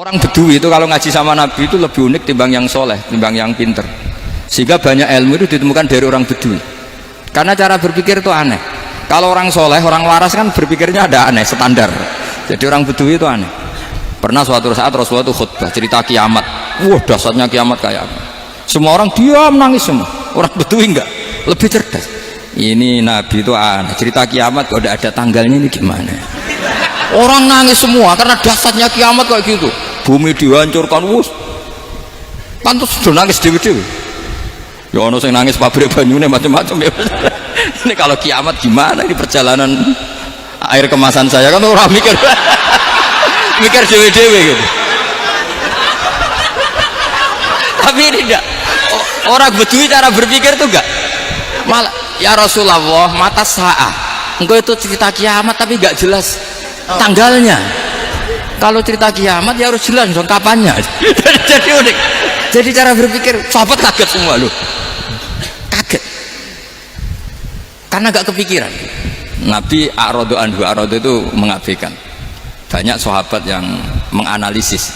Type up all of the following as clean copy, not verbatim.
Orang Bedui itu kalau ngaji sama Nabi itu lebih unik timbang yang soleh, timbang yang pinter. Sehingga banyak ilmu itu ditemukan dari orang Bedui. Karena cara berpikir itu aneh. Kalau orang soleh, orang waras kan berpikirnya ada aneh, standar. Jadi orang Bedui itu aneh. Pernah suatu saat Rasulullah itu khutbah cerita kiamat. Wah, dahsyatnya kiamat kayak apa? Semua orang diam nangis semua. Orang Bedui enggak, lebih cerdas. Ini Nabi itu aneh. Cerita kiamat kalau ada tanggalnya ini gimana? Orang nangis semua karena dahsyatnya kiamat kayak gitu. Bumi dihancurkan, wus. Pantas sudah nangis dewi-dewi. Ya ono sing nangis pabrik banyune macam-macam ya. Ini kalau kiamat gimana ini perjalanan air kemasan saya kan orang mikir. Mikir dewi-dewi gitu. Tapi ini enggak. Orang Bedui cara berpikir tuh enggak. Malah ya Rasulullah, mata sa'ah. Engkau itu cerita kiamat tapi enggak jelas tanggalnya. Kalau cerita kiamat ya harus jelas dong kapannya. Jadi unik. Jadi cara berpikir sahabat kaget semua loh. Kaget. Karena gak kepikiran. Nabi a'radu anhu, a'radu itu mengabaikan. Banyak sahabat yang menganalisis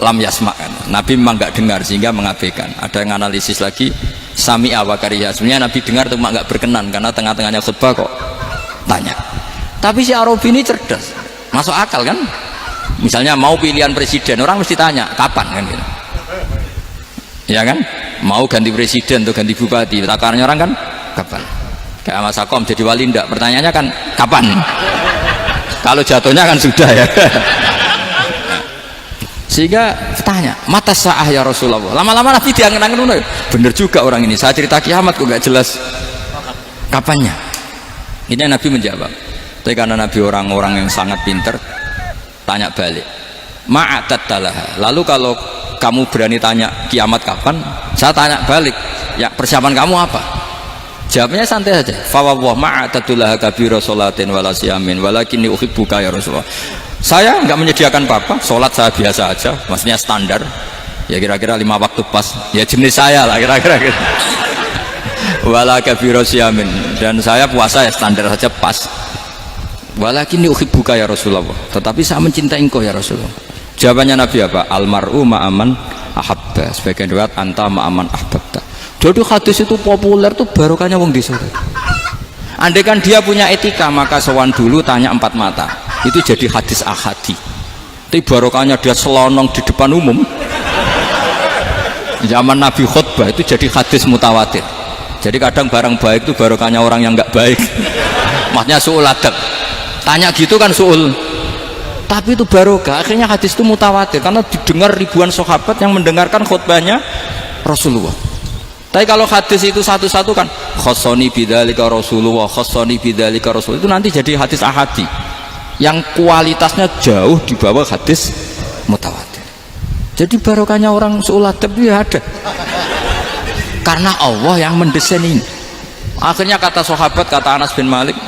lam yasma' kan. Nabi memang gak dengar sehingga mengabaikan. Ada yang analisis lagi sami'a wa kariha. Sebenarnya Nabi dengar cuma gak berkenan karena tengah-tengahnya khutbah kok tanya. Tapi si Arabi ini cerdas. Masuk akal kan? Misalnya mau pilihan presiden, orang mesti tanya kapan kan gitu. Ya kan? Mau ganti presiden atau ganti bupati, takarannya orang kan kapan? Kayak Mas Akom jadi wali ndak? Pertanyaannya kan kapan? Kalau jatuhnya kan sudah ya. Sehingga tanya, mata sa'ah ya Rasulullah. Lama-lama Nabi diangen-angen, bener juga orang ini. Saya cerita kiamat kok gak jelas kapannya. Ini Nabi menjawab. Tapi karena Nabi orang-orang yang sangat pinter, tanya balik, ma'atat talaha. Lalu kalau kamu berani tanya kiamat kapan, saya tanya balik, ya persiapan kamu apa? Jawabnya santai saja. Fawwah ma'atatulaha kabira sholatin wala siyamin walakinni uhibbuka ya Rasulullah. Saya nggak menyediakan apa-apa, sholat saya biasa aja, maksudnya standar. Ya kira-kira 5 waktu pas. Ya jenis saya lah kira-kira gitu. Wala kabira siyamin, dan saya puasa ya standar saja pas. Walakinni uhibbuka ya Rasulullah, tetapi saya mencintai engkau ya Rasulullah. Jawabannya Nabi apa? Almar'u ma'aman ahabba. Sebagian riwayat anta ma'aman ahbabta. Jadi hadis itu populer tuh barokahnya wong desa. Andai kan dia punya etika maka sowan dulu tanya 4 mata. Itu jadi hadis ahadi. Tapi barokahnya dia selonong di depan umum. Zaman Nabi khutbah itu jadi hadis mutawatir. Jadi kadang barang baik itu barokahnya orang yang enggak baik. Maksudnya su'ul adab. Tanya gitu kan su'ul, tapi itu barokah. Akhirnya hadis itu mutawatir karena didengar ribuan sahabat yang mendengarkan khutbahnya Rasulullah. Tapi kalau hadis itu satu-satu kan khossoni bidzalika Rasulullah, khossoni bidzalika Rasul, itu nanti jadi hadis ahadi yang kualitasnya jauh di bawah hadis mutawatir. Jadi barokahnya orang su'ul adab itu ada karena Allah yang mendesain ini. Akhirnya kata sahabat, kata Anas bin Malik,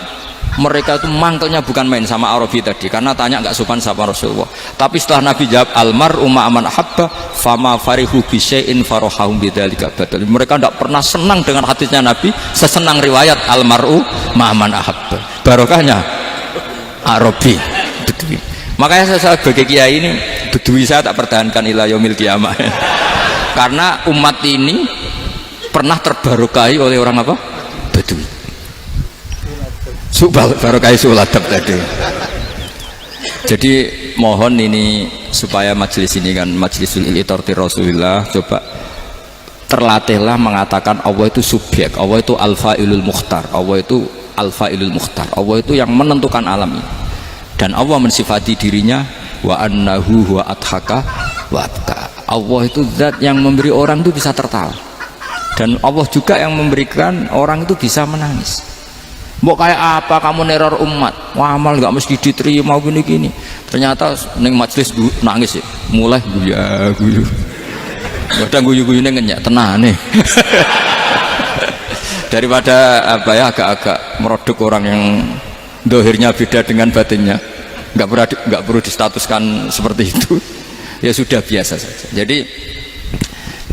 mereka itu mangkelnya bukan main sama Arabi tadi karena tanya nggak sopan sama Rasulullah. Tapi setelah Nabi jawab almar'u ma'aman ahabba fama farihu bisyai'in farahahum bidzalika badal. Mereka tidak pernah senang dengan hadisnya Nabi sesenang riwayat almar'u ma'aman ahabba. Barokahnya Arabi Bedui. Makanya saya sebagai kiai ini Bedui saya tak pertahankan ila yaumil qiyamah. Karena umat ini pernah terbarokahi oleh orang apa? Bedui. Barokai suladab tadi. Jadi mohon ini supaya majelis ini kan majlisul iltorti Rasulullah, coba terlatihlah mengatakan Allah itu subjek, Allah itu al-fa'ilul mukhtar, Allah itu al-fa'ilul mukhtar, Allah itu yang menentukan alam ini. Dan Allah mensifati dirinya wa annahu huwa adhaka wa abka. Allah itu zat yang memberi orang itu bisa tertawa, dan Allah juga yang memberikan orang itu bisa menangis. Mau kayak apa kamu neror umat, wah amal nggak mesti diterima gini-gini. Ternyata neng majelis nangis ya, mulai guyu, kadang guyu-guyunya ngenyak tenang nih. Daripada apa ya agak-agak merodok orang yang dohirnya beda dengan batinnya, nggak perlu distatuskan seperti itu. Ya sudah biasa saja. Jadi,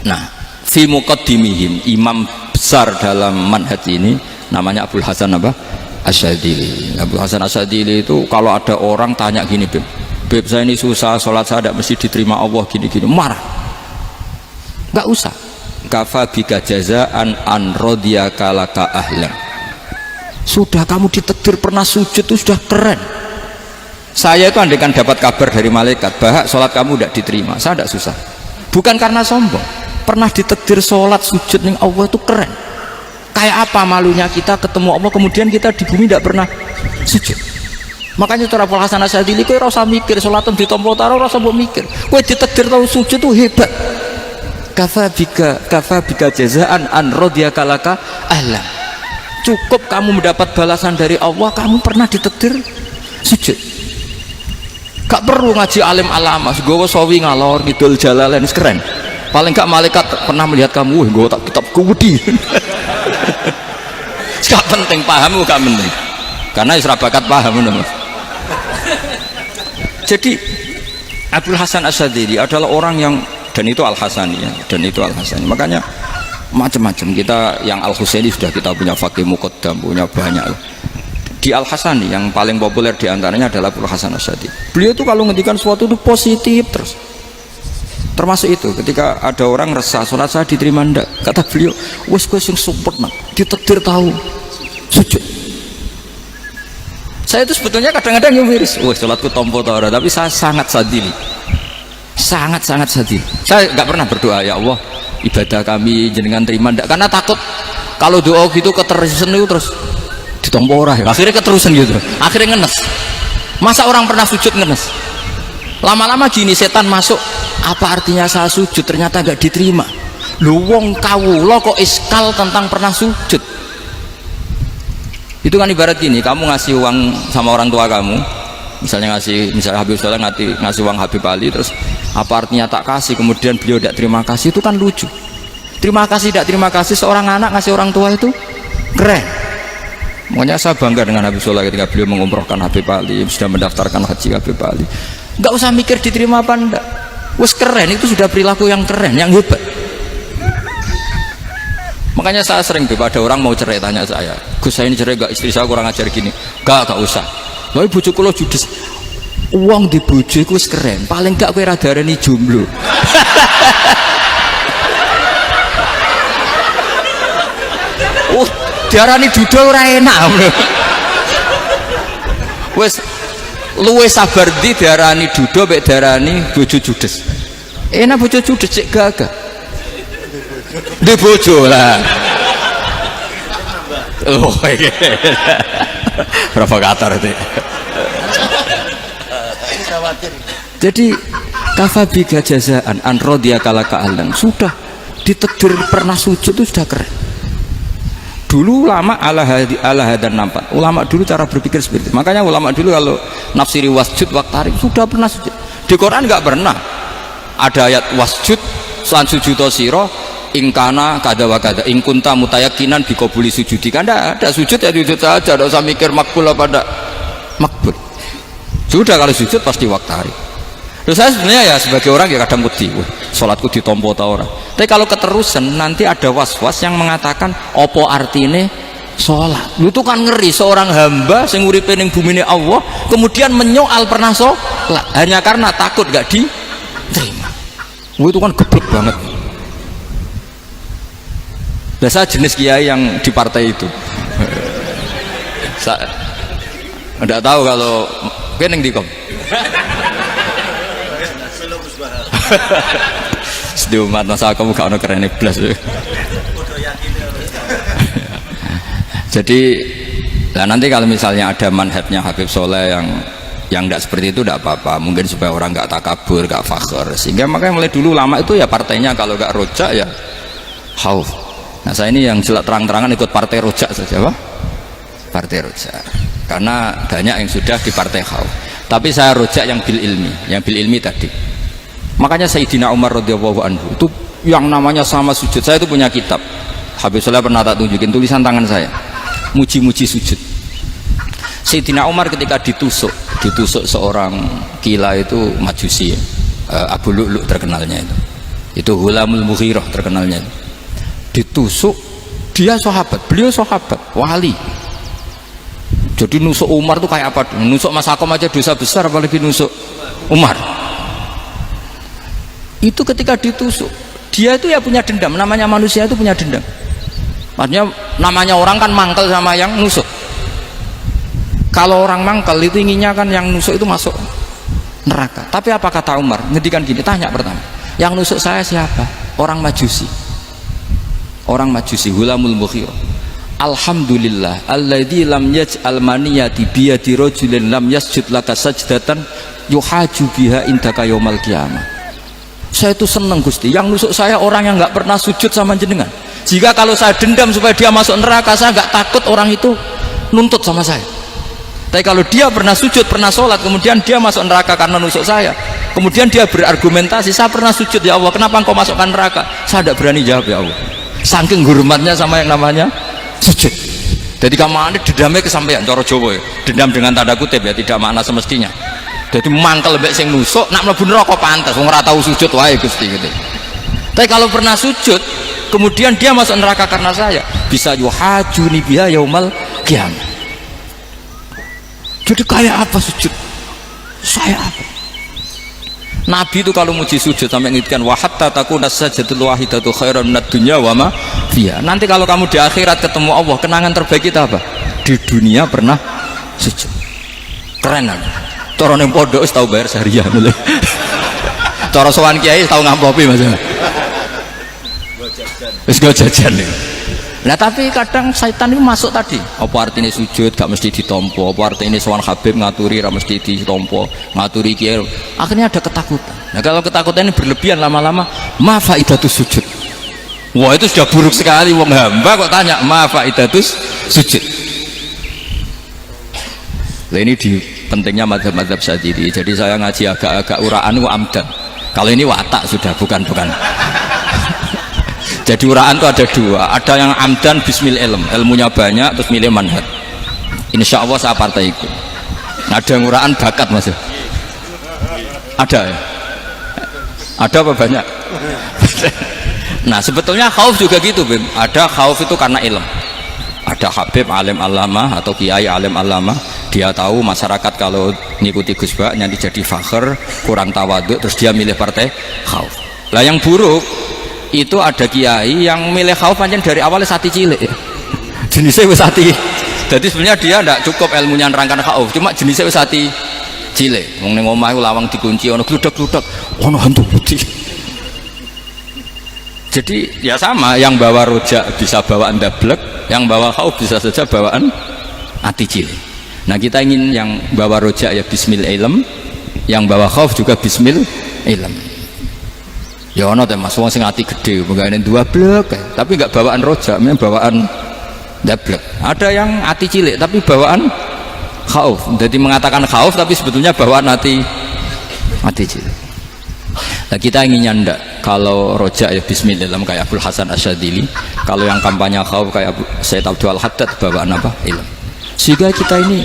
nah, fi muqaddimihim, imam besar dalam manhaj ini namanya Abul Hasan apa? Asyadzili. Abul Hasan Asyadzili itu kalau ada orang tanya gini, Bim, Beb saya ini susah, sholat saya tidak mesti diterima Allah gini-gini, marah. Nggak usah. Kafa bika jazaan an radiyaka laka ahlan. Sudah kamu ditakdir pernah sujud itu sudah keren. Saya itu andaikan dapat kabar dari malaikat bahwa sholat kamu tidak diterima, saya tidak susah. Bukan karena sombong, pernah ditakdir sholat sujud ning Allah itu keren. Kayak apa malunya kita ketemu Allah kemudian kita di bumi tidak pernah sujud. Makanya cara Abul Hasan Asyadzili kowe ora usah mikir salatan ditampa taro ora usah mbok mikir. Kowe ditakdir tau sujud itu hebat. Kafa bika jazaan an radiyaka laka ahlan. Cukup kamu mendapat balasan dari Allah, kamu pernah ditakdir sujud. Gak perlu ngaji alim alama, gowo sawi ngalor ngidul jalalain keren. Paling gak malaikat pernah melihat kamu, gowo tak kitab kuwedi. Gak penting paham, gak penting. Karena isra bakat paham Mas. Jadi Abul Hasan Asyadzili adalah orang yang, dan itu Al-Hasani ya, dan itu Al-Hasani. Makanya macam-macam kita yang Al-Husaini sudah kita punya Faqih Muqaddam, punya banyak. Di Al-Hasani yang paling populer diantaranya adalah Abul Hasan Asyadzili. Beliau itu kalau ngendikan sesuatu itu positif terus. Termasuk itu ketika ada orang resah sholat saya diterima ndak, kata beliau wes yang support nak ditakdir tahu sujud. Saya itu sebetulnya kadang-kadang yang miris, wah sholatku tompo tau, tapi saya sangat sadili, sangat sadili. Saya nggak pernah berdoa ya Allah ibadah kami jenengan terima ndak, karena takut kalau doa gitu keterusan itu terus ditompo ora ya. Akhirnya keterusan gitu, akhirnya ngenes. Masa orang pernah sujud ngenes? Lama-lama gini setan masuk, apa artinya saya sujud ternyata nggak diterima. Lu wong kawula kok iskal tentang pernah sujud. Itu kan ibarat gini, kamu ngasih uang sama orang tua kamu, misalnya Habib Soleh ngasih uang Habib Ali, terus apa artinya tak kasih, kemudian beliau tidak terima kasih, itu kan lucu. Terima kasih tidak terima kasih, seorang anak ngasih orang tua itu keren. Makanya saya bangga dengan Habib Soleh ketika beliau mengumrohkan Habib Ali, sudah mendaftarkan haji Habib Ali. Nggak usah mikir diterima apa enggak, wes keren, itu sudah perilaku yang keren, yang hebat. Makanya saya sering tuh ada orang mau cerai tanya saya, Gus saya ini cerai gak, istri saya kurang ajar gini. Gak usah, tapi bojoku lo judes, uang di bojoku keren, paling gak kowe radarani jomblo. Diarani dudul ora enak. Wes luwe sabar di diarani dudul mek diarani bojo judes. Enak bojo judes cek gagah. Di bojo lah. Oh iya. Provokator itu. Jadi kafabika jazaan an radiyaka laka ahlan, sudah ditakdir pernah sujud itu sudah keren. Dulu ulama ala hadan nampak. Ulama dulu cara berpikir seperti itu. Makanya ulama dulu kalau nafsiri wasjud waqtarib sudah pernah sujud. Di Quran nggak pernah ada ayat wasjud lan sujudo siro ingkana kada wa kada ingkunta mutayakinan bikobuli sujudi, kan ada sujud ya sujud saja, tidak usah mikir makbul apa tidak makbul. Sudah kalau sujud pasti waqtarib. Terus saya sebenarnya ya sebagai orang ya kadang wedi, sholatku ditompo ta ora. Tapi kalau keterusan nanti ada was-was yang mengatakan opo artine sholat. Lu tuh kan ngeri seorang hamba sing uripe ning bumine Allah kemudian menyoal pernah sholat hanya karena takut gak diterima. Itu kan geblek banget. Biasa jenis kiai yang di partai itu. Saya enggak tahu kalau keneng dikom. Sedih umat masa kamu gak ada keren blas. Jadi nah nanti kalau misalnya ada manhajnya Habib Soleh yang tidak seperti itu tidak apa-apa, mungkin supaya orang nggak takabur, nggak fakhr, sehingga makanya mulai dulu lama itu ya partainya kalau nggak rojak ya khauf. Nah saya ini yang jelas terang-terangan ikut partai rojak saja, Pak. Partai rojak karena banyak yang sudah di partai khauf, tapi saya rojak yang bil ilmi tadi. Makanya Sayyidina Umar radhiyallahu anhu itu yang namanya sama sujud, saya itu punya kitab Habib Soleh pernah tak tunjukin tulisan tangan saya, muji-muji sujud. Sayyidina Umar ketika ditusuk seorang gila itu Majusi ya, Abu Lu'lu' terkenalnya itu Hulamul Mughirah terkenalnya itu. Ditusuk, dia sahabat, beliau sahabat wali. Jadi nusuk Umar tuh kayak apa? Nusuk Mas Akom aja dosa besar, apalagi nusuk Umar. Itu ketika ditusuk, dia itu ya punya dendam, namanya manusia itu punya dendam. Maksudnya namanya orang kan mangkel sama yang nusuk. Kalau orang mangkel itu inginnya kan yang nusuk itu masuk neraka. Tapi apa kata Umar? Ngedikan gini, tanya pertama, yang nusuk saya siapa? Orang Majusi. Orang Majusi, Hulamul Mughirah. Alhamdulillah alladzi lam yaj'al maniyati biyadi rajulin lam yasjud laka sajdatan yuhaju biha indaka yaumal qiyamah. Saya itu senang Gusti, yang nusuk saya orang yang nggak pernah sujud sama jenengan. Jika kalau saya dendam supaya dia masuk neraka, saya nggak takut orang itu nuntut sama saya. Tapi kalau dia pernah sujud, pernah sholat, kemudian dia masuk neraka karena nusuk saya, kemudian dia berargumentasi, saya pernah sujud ya Allah, kenapa engkau masukkan neraka? Saya tidak berani jawab ya Allah, saking hormatnya sama yang namanya sujud. Jadi kamu dendamnya kesampaian, coro Jawa ya, dendam dengan tanda kutip ya, tidak makna semestinya. Jadi mangkel mbek sing nusuk, nak mlebu neraka pantes, wong ora tau sujud wae Gusti gitu. Tapi kalau pernah sujud, kemudian dia masuk neraka karena saya, bisa yuhajuni biha yaumal qiyamah. Jadi kayak apa sujud? Saya apa? Nabi itu kalau muji sujud sampai ngitkan wa hatta takuna sajdatul wahidatu khairan minad dunya wa ma fiha. Nanti kalau kamu di akhirat ketemu Allah, kenangan terbaik kita apa? Di dunia pernah sujud. Keren kan? Cara ning pondok wis tau bayar syariah lho. Cara sowan kiai tau ngampopi Mas. Wis go jajan nih. Nah tapi kadang syaitan itu masuk tadi. Apa artinya sujud gak mesti ditompo, apa artinya sowan Habib ngaturi ra mesti ditompo, ngaturi kiai. Akhirnya ada ketakutan. Nah kalau ketakutan ini berlebihan lama-lama, ma faidatus sujud. Wah itu sudah buruk sekali, wong hamba kok tanya ma faidatus sujud. Nah ini di pentingnya mazhab-mazhab Syadzili. Jadi saya ngaji agak-agak uraan wa amdan. Kalau ini watak sudah, bukan. Jadi uraan itu ada dua, ada yang amdan bismil ilm, ilmunya banyak terus milih manhaj. Insya Allah saya partai itu. Ada yang uraan bakat Mas. Ada ya? Ada apa banyak? Nah sebetulnya khauf juga gitu Bim. Ada khauf itu karena ilm. Ada Habib alim alama atau kiai alim alama, dia tahu masyarakat kalau ngikuti Gus Bak nanti jadi fakhr, kurang tawaduk, terus dia milih partai khauf. Lah yang buruk itu ada kiai yang milih khauf pancen dari awalnya sati cilik ya. Jenisnya wis sati. Jadi sebenarnya dia tidak cukup ilmunya nerangkan khauf, cuma jenisnya wis sati cilik. Wong ning omah lawang dikunci ono gludak-gludak, ono hantu putih. Jadi ya sama, yang bawa rojak bisa bawaan dablek, yang bawa khauf bisa saja bawaan ati cilik. Nah kita ingin yang bawa rojak ya bismil ilm, yang bawa khauf juga bismil ilm. Ya ono teh Mas wong sing ati gede, pegawene dua blek, tapi enggak bawaan rojak, memang bawaan dablek. Ada yang ati cilik tapi bawaan khauf. Jadi mengatakan khauf tapi sebetulnya bawaan ati cilik. Nah kita inginnya ndak, kalau rojak ya bismillah kayak Abdul Hasan Asyadzili, kalau yang kampanye khauf kayak Sayyid Abdul Haddad bawaan apa? Ilm. Sehingga kita ini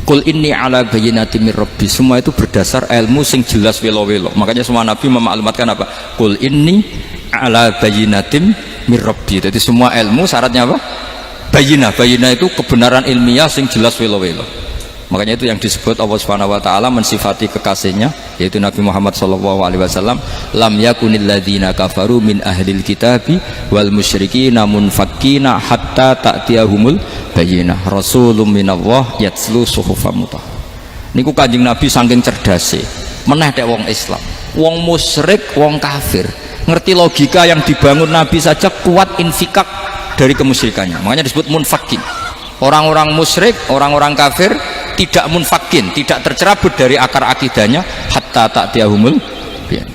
Qul inni ala bayyinatin mir rabbi, semua itu berdasar ilmu sing jelas welo-welo. Makanya semua nabi memaklumatkan apa? Qul inni ala bayyinatin mir rabbi. Jadi semua ilmu syaratnya apa? Bayyinah itu kebenaran ilmiah sing jelas welo-welo. Makanya itu yang disebut Allah Subhanahu wa taala mensifati kekasihnya yaitu Nabi Muhammad sallallahu alaihi wasallam, lam yakunil ladzina kafaru min ahlil kitabi wal musyrikina munfakkina hatta ta'tiyahumul bayyinah rasulun minallah yatslu suhufan mutahhar. Niku Kanjeng Nabi saking cerdase meneh tek wong Islam, wong musyrik, wong kafir ngerti logika yang dibangun Nabi saja kuat infikak dari kemusyrikannya. Makanya disebut munfakkin. Orang-orang musyrik, orang-orang kafir tidak munfakin, tidak tercerabut dari akar akidahnya hatta ta'tiyahumul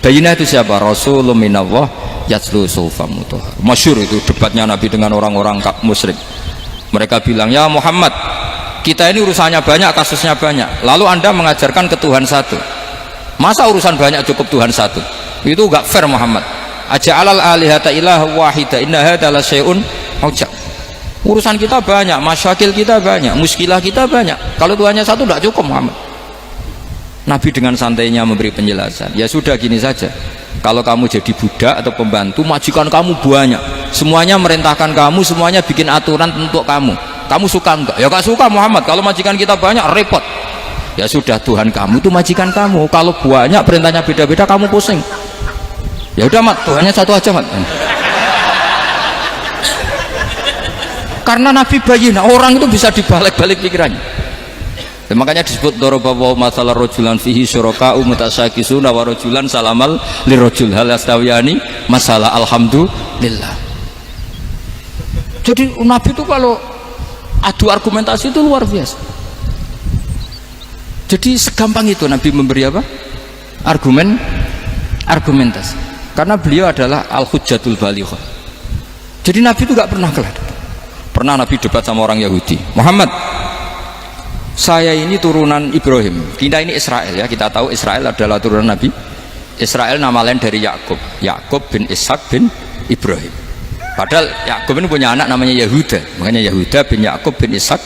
bayyinah. Itu siapa? Rasulun minallah yatslu suhufan mutahhar. Masyhur itu debatnya Nabi dengan orang-orang musyrik. Mereka bilang, ya Muhammad, kita ini urusannya banyak, kasusnya banyak, lalu anda mengajarkan ke Tuhan satu, masa urusan banyak cukup Tuhan satu? Itu gak fair Muhammad. Aja'alal alihata ilaha wahida inna hadza la syai'un ujab. Urusan kita banyak, masyakil kita banyak, muskilah kita banyak, kalau Tuhannya satu tidak cukup Muhammad. Nabi dengan santainya memberi penjelasan, ya sudah gini saja, kalau kamu jadi budak atau pembantu, majikan kamu banyak, semuanya merintahkan kamu, semuanya bikin aturan untuk kamu suka enggak? Ya gak suka Muhammad, kalau majikan kita banyak repot. Ya sudah, Tuhan kamu itu majikan kamu. Kalau banyak perintahnya beda-beda kamu pusing. Ya udah mat, Tuhannya satu aja mat. Karena Nabi bayina, orang itu bisa dibalik-balik pikirannya. Dan makanya disebut daraballahu mathalan rajulan fihi syuraka'u mutasyakisuna wa rajulan salamal lirajul hal yastawiyani masalah alhamdulillah. Jadi Nabi itu kalau adu argumentasi itu luar biasa. Jadi segampang itu Nabi memberi apa? Argumentasi. Karena beliau adalah al-hujjatul balighah. Jadi Nabi itu gak pernah kalah. Pernah Nabi debat sama orang Yahudi. Muhammad, saya ini turunan Ibrahim. Kita ini Israel ya. Kita tahu Israel adalah turunan Nabi. Israel nama lain dari Yakub. Yakub bin Ishak bin Ibrahim. Padahal Yakub ini punya anak namanya Yahuda. Makanya Yahuda bin Yakub bin Ishak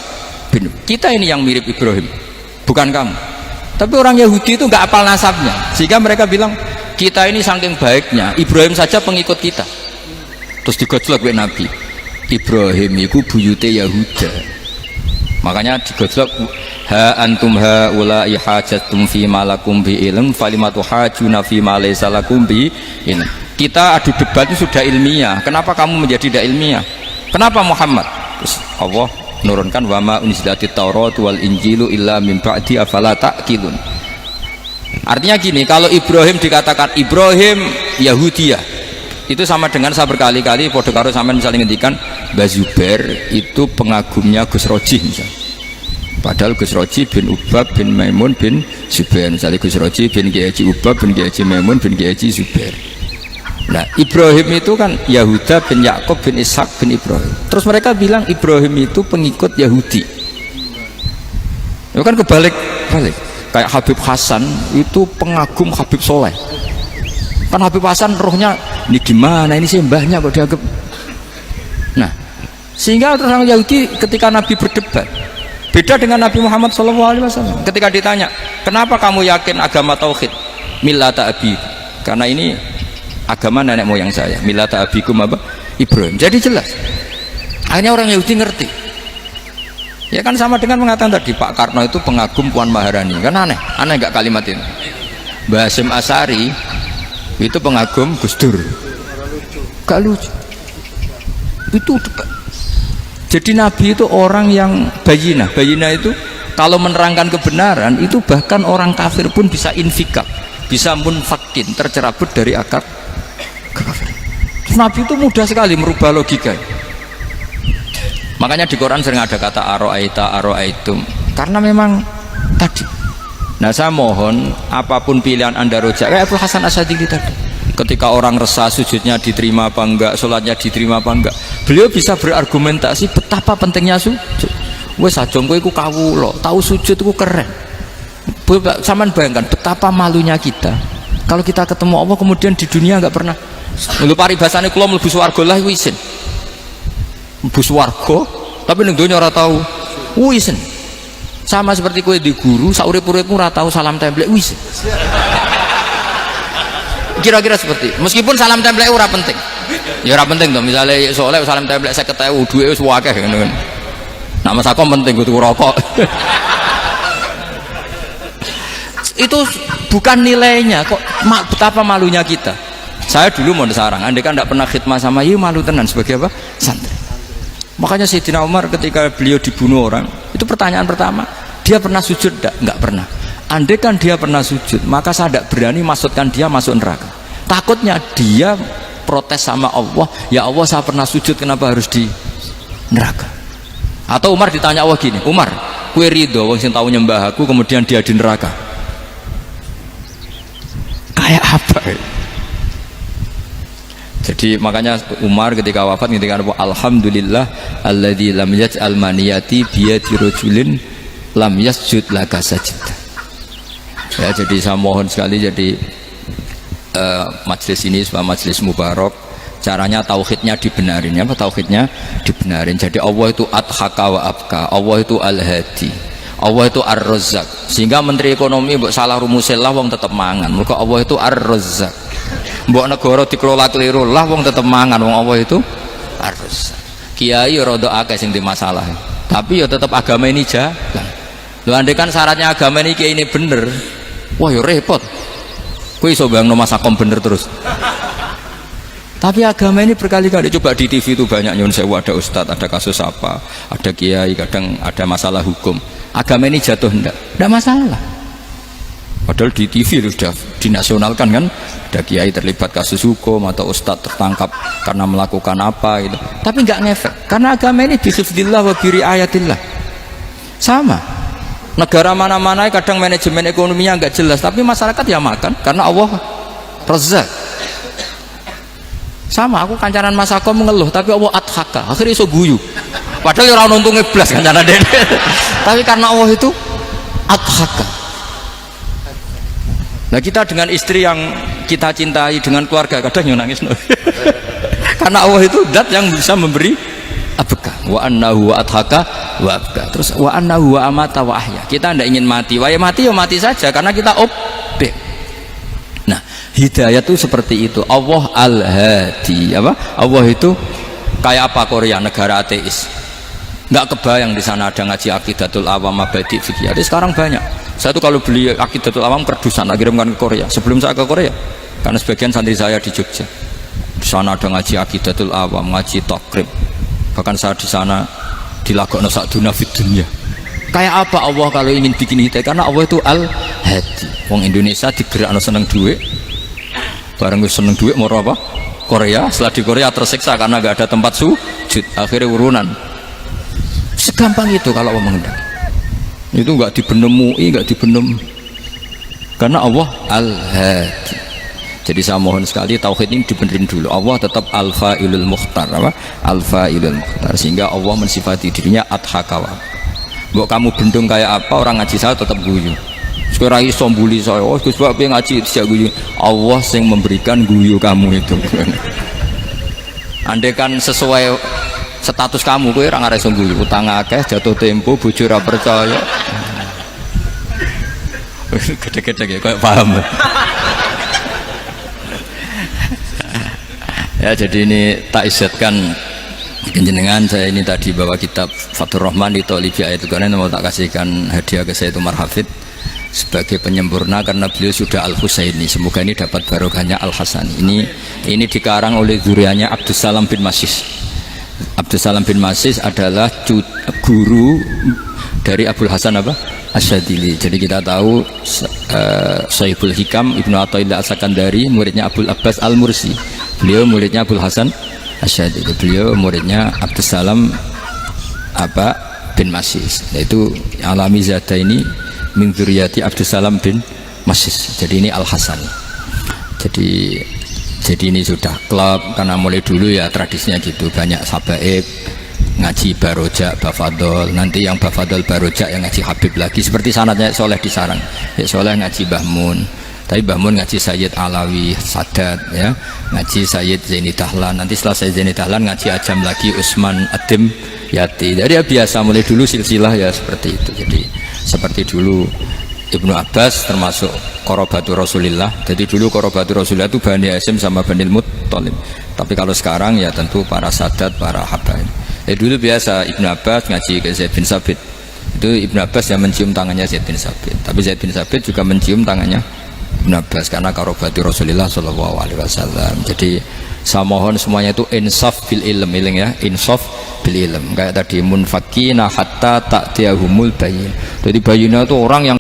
bin. Kita ini yang mirip Ibrahim, bukan kamu. Tapi orang Yahudi itu nggak apal nasabnya, sehingga mereka bilang kita ini saking baiknya Ibrahim saja pengikut kita. Terus digojlok oleh Nabi, Ibrahim itu buyute Yahuda. Makanya digojlok, ha antum ha ulai hajatum fi malakum bi ilm falimatu hajuna fi ma laysa lakum bi ilm. Kita adu debat itu sudah ilmiah, kenapa kamu menjadi tidak ilmiah? Kenapa Muhammad? Terus Allah menurunkan wama unzilatit taurat wal injilu illa min ba'di afala ta'qilun. Artinya gini, kalau Ibrahim dikatakan Ibrahim Yahudiyah, itu sama dengan saya berkali-kali podo karo sampean misalnya ngendikan Mbah Zubair itu pengagumnya Gus Roji misalnya. Padahal Gus Roji bin Ubab bin Maimun bin Zubair, misalnya Gus Roji bin Kiai Haji Ubab bin Kiai Haji Maimun bin Kiai Haji Zubair. Nah Ibrahim itu kan Yahuda bin Yakub bin Ishak bin Ibrahim. Terus mereka bilang Ibrahim itu pengikut Yahudi. Itu kan kebalik-balik. Kayak Habib Hasan itu pengagum Habib Soleh. Kan Habib Hasan rohnya ini gimana, ini sih mbahnya kok dianggap. Nah sehingga orang Yahudi ketika Nabi berdebat beda dengan Nabi Muhammad SAW. Ketika ditanya kenapa kamu yakin agama tauhid, millata abi, karena ini agama nenek moyang saya, millata abikum apa? Ibrahim. Jadi jelas akhirnya orang Yahudi ngerti. Ya kan sama dengan mengatakan tadi Pak Karno itu pengagum Puan Maharani, kan aneh nggak kalimat ini? Mbah Hasyim Asy'ari itu pengagum Gus Dur, gak lucu itu. Jadi Nabi itu orang yang bayinah itu kalau menerangkan kebenaran itu bahkan orang kafir pun bisa infikak, bisa munfakin, tercerabut dari akar kekafiran. Nabi itu mudah sekali merubah logika. Makanya di Quran sering ada kata aro'aitum, karena memang tadi. Nah saya mohon apapun pilihan anda rojak kayak Abdul Hasan Asy'adili tadi, ketika orang resah sujudnya diterima apa enggak, sholatnya diterima apa enggak, beliau bisa berargumentasi betapa pentingnya sujud. Wes aja kowe iku kawula, tahu sujud iku keren. Saman bayangkan betapa malunya kita kalau kita ketemu Allah kemudian di dunia enggak pernah. Lho paribasane kula mlebu swarga lah iku isin. Mlebu swarga tapi ning donya ora tahu. Isin. Sama seperti kowe di guru saurip-uripmu ora tahu salam templek wis. Kira-kira seperti meskipun salam templek ora penting. Ya ora penting to, misalnya soleh salam templek 50.000 duwe wis akeh ngono kan. Nak masakom penting kudu rokok. Itu bukan nilainya kok, betapa malunya kita. Saya dulu mau sarang, andai kan tidak pernah khidmah sama iya malu tenan sebagai apa? Santri. Makanya Sayyidina Umar ketika beliau dibunuh orang, itu pertanyaan pertama, dia pernah sujud enggak pernah. Andai kan dia pernah sujud, maka saya tidak berani masukkan dia masuk neraka. Takutnya dia protes sama Allah, ya Allah saya pernah sujud kenapa harus di neraka. Atau Umar ditanya Allah gini, Umar kue ridho wong sing tahu nyembah aku kemudian dia di neraka, kayak apa ya? Jadi makanya Umar ketika wafat ketika alhamdulillah alladzi lam yaj'al maniyati biyadi rajulin lam yasjud laka sajdah. Ya jadi saya mohon sekali jadi majelis ini sebuah majelis mubarak, caranya tauhidnya dibenarin ya, tauhidnya dibenarin. Jadi Allah itu adhaka wa abka, Allah itu al-hadi, Allah itu ar-razzaq. Sehingga menteri ekonomi mbok salah rumusillah wong tetep mangan. Mergo Allah itu ar-razzaq. Mbok negara dikelola keliru lah wong tetep mangan, wong Allah itu ar-razzaq. Kiai rada akeh sing di masalah. Tapi ya tetep agama ini jalan. Lho andai kan syaratnya agama ini bener, wah ya repot. Kowe iso bayangno masakom bener terus. Tapi agama ini berkali-kali coba di TV itu banyak nyun sewu, ada ustadz, ada kasus apa, ada kiai, kadang ada masalah hukum. Agama ini jatuh enggak masalah. Padahal di TV sudah dinasionalkan kan, ada kiai terlibat kasus hukum atau ustadz tertangkap karena melakukan apa itu. Tapi enggak ngefek karena agama ini bisifdillah wa biri ayatillah. Sama. Negara mana-mana kadang manajemen ekonominya enggak jelas, tapi masyarakat ya makan karena Allah Razzaq. Sama, aku kancanan Masako mengeluh tapi Allah adhaka, akhirnya iso guyu. Padahal orang untungnya blas kancanan dede. Tapi karena Allah itu adhaka. Nah kita dengan istri yang kita cintai, dengan keluarga kadang nangis. Karena Allah itu zat yang bisa memberi abka. Wa annahu wa adhaka wa abka. Terus wa annahu wa amata wa ahya. Kita tidak ingin mati. Wah ya mati saja karena kita objek. Nah, hidayah itu seperti itu. Allah al-hadi. Apa? Allah itu kayak apa Korea, negara ateis. Nggak kebayang di sana ada ngaji Aqidatul Awam, Mabadi' Fikih. Jadi sekarang banyak. Saya tuh kalau beli Aqidatul Awam kerdusan, kirimkan ke Korea. Sebelum saya ke Korea, karena sebagian santri saya di Jogja. Di sana ada ngaji Aqidatul Awam, ngaji Takrib. Bahkan saya di sana dilagokno sakduna fid dunya. Kayak apa Allah kalau ingin bikin hidayah? Karena Allah itu al-hadi. Wong Indonesia digerakno seneng duit. Bareng wis seneng duit mau apa? Korea. Setelah di Korea tersiksa karena nggak ada tempat sujud. Akhirnya urunan. Segampang itu kalau Allah menghendaki. Itu nggak dibenem MUI, nggak dibenem. Karena Allah al-hadi. Jadi saya mohon sekali tauhid ini dibenerin dulu. Allah tetap al-fa'ilul mukhtar, apa? Al-fa'ilul mukhtar, sehingga Allah mensifati dirinya adhaka. Mbok kamu bendung kayak apa, orang ngaji saya tetap guyu. Sekarang iso mbuli saya, oh Gus Bapak ngaji tidak guyu. Allah yang memberikan guyu kamu itu. Andai kan sesuai status kamu, kowe ora iso guyu. Utang akeh, jatuh tempo, bojo ora percaya. Gede-gede kayak paham. Ya jadi ini tak isetkan jenengan, saya ini tadi bawa kitab Fathur Rahman di Tolibi Ayat Al-Quran, mau tak kasihkan hadiah ke saya itu Umar Hafid sebagai penyempurna karena beliau sudah Al-Husaini. Semoga ini dapat barokahnya Al-Hasani. Ini dikarang oleh zurianya Abdus Salam bin Masis. Abdus Salam bin Masis adalah guru dari Abul Hasan apa? Asyadili. Jadi kita tahu Sahibul Hikam Ibnu Athaillah As-Sakandari muridnya Abul Abbas Al-Mursi. Beliau muridnya Abul Hasan Asyadili. Beliau muridnya Abdus Salam apa bin Masis. Yaitu alami zada ini min dzurriyyati Abdus Salam bin Masis. Jadi ini Al-Hasan. Jadi ini sudah klub karena mulai dulu ya tradisinya gitu, banyak sabaib ngaji barojak bafadol, nanti yang bafadol barojak yang ngaji Habib lagi, seperti sanadnya Soleh di Sarang ya, Soleh ngaji Bahmun, tapi Bahmun ngaji Sayyid Alawi Sadat ya, ngaji Sayyid Zaini Dahlan, nanti setelah Sayyid Zaini Dahlan ngaji Ajam lagi Usman Adim Yati. Jadi ya biasa mulai dulu silsilah ya seperti itu. Jadi seperti dulu Ibnu Abbas termasuk Qorobatul Rasulillah. Jadi dulu Qorobatul Rasulillah itu Bani Hasyim sama Bani Muttalib. Tapi kalau sekarang ya tentu para sadat, para habaib. Dulu biasa Ibnu Abbas ngaji ke Zaid bin Sabit. Itu Ibnu Abbas yang mencium tangannya Zaid bin Sabit. Tapi Zaid bin Sabit juga mencium tangannya Ibnu Abbas karena Qorobatul Rasulillah Shallallahu Alaihi Wasallam. Jadi saya mohon semuanya itu insaf bil ilm, ya, insaf bil ilm. Kayak tadi munfakina hatta ta'tiyahumul bayin. Jadi bayinnya itu orang yang